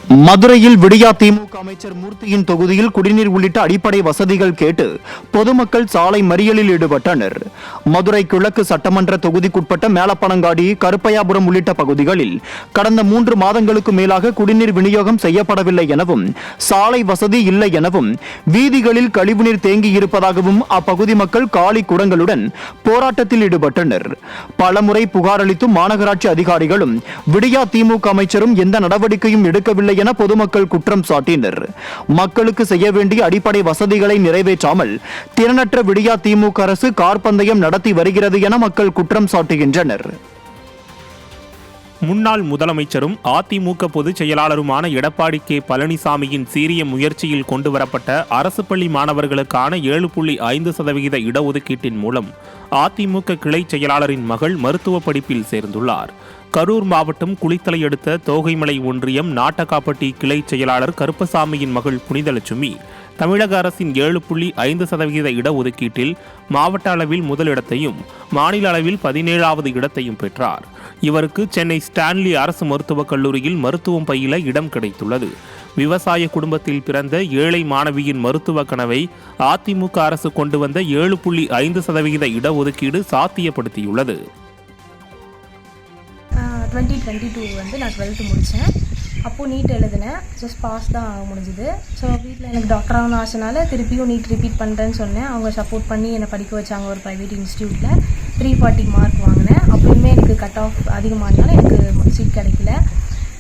மதுரையில் விடியா திமுக அமைச்சர் மூர்த்தியின் தொகுதியில் குடிநீர் உள்ளிட்ட அடிப்படை வசதிகள் கேட்டு பொதுமக்கள் சாலை மறியலில் ஈடுபட்டனர். மதுரை கிழக்கு சட்டமன்ற தொகுதிக்குட்பட்ட மேலப்பனங்காடி, கருப்பையாபுரம் உள்ளிட்ட பகுதிகளில் கடந்த 3 மாதங்களுக்கு மேலாக குடிநீர் விநியோகம் செய்யப்படவில்லை எனவும், சாலை வசதி இல்லை எனவும், வீதிகளில் கழிவுநீர் தேங்கியிருப்பதாகவும் அப்பகுதி மக்கள் காலி குடங்களுடன் போராட்டத்தில் ஈடுபட்டனர். பலமுறை புகார் அளித்தும் மாநகராட்சி அதிகாரிகளும் விடியா திமுக அமைச்சரும் எந்த நடவடிக்கையும் எடுக்கவில்லை என பொதுமக்கள் குற்றம் சாட்டினர். மக்களுக்கு செய்ய வேண்டிய அடிப்படை வசதிகளை நிறைவேற்றாமல் திறனற்ற விடியா திமுக அரசு கார் பந்தயம் நடத்தி வருகிறது என மக்கள் குற்றம் சாட்டுகின்றனர். முன்னாள் முதலமைச்சரும் அதிமுக பொதுச் செயலாளருமான எடப்பாடி கே. பழனிசாமியின் சீரிய முயற்சியில் கொண்டுவரப்பட்ட அரசு பள்ளி மாணவர்களுக்கான 7.5% இடஒதுக்கீட்டின் மூலம் அதிமுக கிளை செயலாளரின் மகள் மருத்துவ படிப்பில் சேர்ந்துள்ளார். கரூர் மாவட்டம் குளித்தலை அடுத்த தோகைமலை ஒன்றியம் நாட்டக்காப்பட்டி கிளை செயலாளர் கருப்பசாமியின் மகள் புனிதலட்சுமி தமிழக அரசின் 7.5% இடஒதுக்கீட்டில் மாவட்ட அளவில் முதலிடத்தையும் மாநில அளவில் 17வது இடத்தையும் பெற்றார். இவருக்கு சென்னை ஸ்டான்லி அரசு மருத்துவக் கல்லூரியில் மருத்துவம் பயில இடம் கிடைத்துள்ளது. விவசாய குடும்பத்தில் பிறந்த ஏழை மாணவியின் மருத்துவ கனவை அதிமுக அரசு கொண்டு வந்த 7.5% இடஒதுக்கீடு சாத்தியப்படுத்தியுள்ளது. 2022 நான் 12th முடித்தேன். அப்போது நீட் எழுதினேன். ஜஸ்ட் பாஸ் தான் முடிஞ்சுது. ஸோ வீட்டில் எனக்கு டாக்டர் ஆகணும் ஆசைனால திருப்பியும் நீட் ரிப்பீட் பண்ணுறேன்னு சொன்னேன். அவங்க சப்போர்ட் பண்ணி என்னை படிக்க வச்சாங்க. ஒரு ப்ரைவேட் இன்ஸ்டியூட்டில் 340 மார்க் வாங்கினேன். அப்போயுமே எனக்கு கட் ஆஃப் அதிகமானால எனக்கு சீட் கிடைக்கல.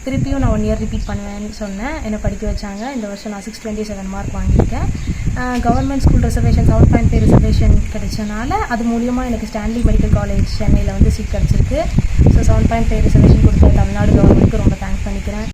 திருப்பியும் நான் 1 இயர் ரிப்பீட் பண்ணுவேன்னு சொன்னேன். என்னை படிக்க வச்சாங்க. இந்த வருஷம் நான் 627 மார்க் வாங்கியிருக்கேன். கவர்மெண்ட் ஸ்கூல் ரிசர்வேஷன் 7.5 ரிசர்வேஷன் கிடைச்சனால அது மூலியமாக எனக்கு ஸ்டான்லி மெடிக்கல் காலேஜ் சென்னையில் சீட் கிடச்சிருக்கு. ஸோ 7.5 ரிசர்வேஷன் கொடுத்த தமிழ்நாடு கவர்மெண்ட்டுக்கு ரொம்ப தேங்க்ஸ் பண்ணிக்கிறேன்.